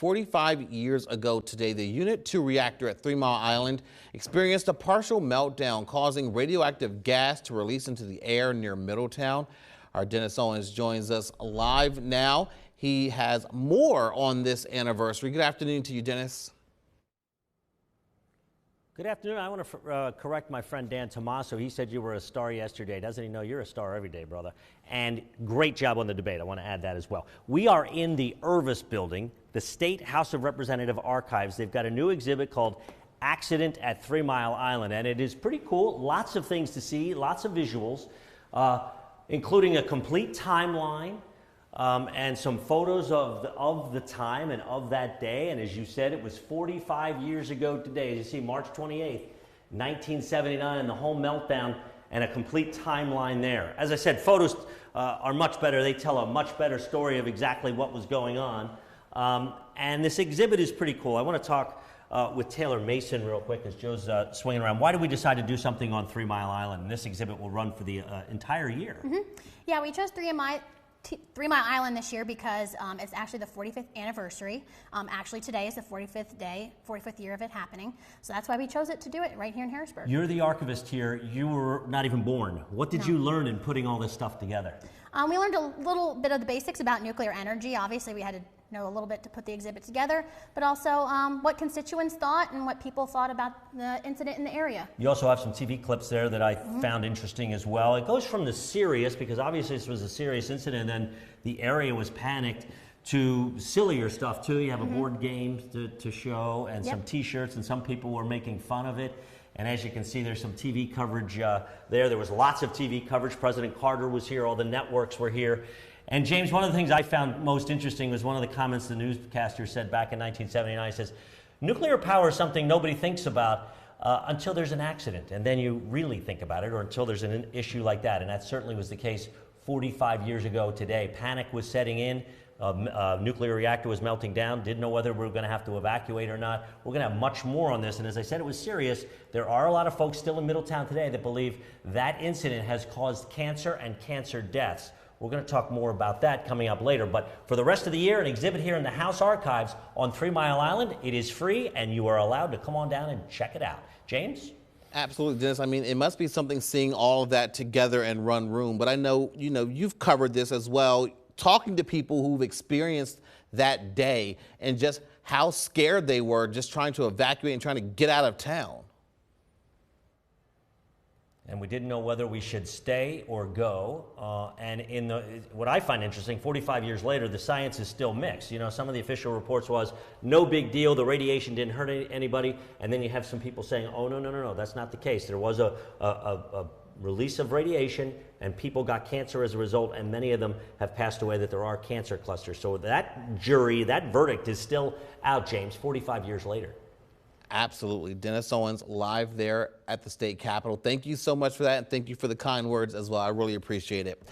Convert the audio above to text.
45 years ago today, the Unit 2 reactor at 3 Mile Island experienced a partial meltdown, causing radioactive gas to release into the air near Middletown. Our Dennis Owens joins us live now. He has more on this anniversary. Good afternoon to you, Dennis. Good afternoon. I want to correct my friend Dan Tomaso. He said you were a star yesterday. Doesn't he know you're a star every day, brother? And great job on the debate. I want to add that as well. We are in the Irvis building, the State House of Representative Archives. They've got a new exhibit called Accident at 3 Mile Island, and it is pretty cool. Lots of things to see, lots of visuals, including a complete timeline. And some photos of the time and of that day. And as you said, it was 45 years ago today. As you see, March 28th, 1979, the whole meltdown and a complete timeline there. As I said, photos are much better. They tell a much better story of exactly what was going on. And this exhibit is pretty cool. I want to talk with Taylor Mason real quick as Joe's swinging around. Why did we decide to do something on 3 Mile Island? And this exhibit will run for the entire year. Yeah, we chose 3 Mile Island this year because it's actually the 45th anniversary. Actually, today is the 45th year of it happening. So that's why we chose it to do it right here in Harrisburg. You're the archivist here. You were not even born. What did you learn in putting all this stuff together? We learned a little bit of the basics about nuclear energy. Obviously, we had to know a little bit to put the exhibit together, but also what constituents thought and what people thought about the incident in the area. You also have some TV clips there that I found interesting as well. It goes from the serious, because obviously this was a serious incident and the area was panicked, to sillier stuff too. You have a board game to show and some t-shirts, and some people were making fun of it. And as you can see, there's some TV coverage there. There was lots of TV coverage. President Carter was here. All the networks were here. And James, one of the things I found most interesting was one of the comments the newscaster said back in 1979. He says, nuclear power is something nobody thinks about until there's an accident. And then you really think about it, or until there's an issue like that. And that certainly was the case 45 years ago today. Panic was setting in. Nuclear reactor was melting down. Didn't know whether we were going to have to evacuate or not. We're going to have much more on this. And as I said, it was serious. There are a lot of folks still in Middletown today that believe that incident has caused cancer and cancer deaths. We're going to talk more about that coming up later. But for the rest of the year, an exhibit here in the House Archives on 3 Mile Island. It is free, and you are allowed to come on down and check it out. James? Absolutely, Dennis. I mean, it must be something seeing all of that together and run room. But I know, you've covered this as well, talking to people who've experienced that day and just how scared they were just trying to evacuate and trying to get out of town. And we didn't know whether we should stay or go. And what I find interesting, 45 years later, the science is still mixed. Some of the official reports was no big deal, the radiation didn't hurt anybody. And then you have some people saying, oh, no, that's not the case. There was a release of radiation, and people got cancer as a result, and many of them have passed away, that there are cancer clusters. So that jury, that verdict is still out, James, 45 years later. Absolutely. Dennis Owens live there at the state capitol. Thank you so much for that, and thank you for the kind words as well. I really appreciate it.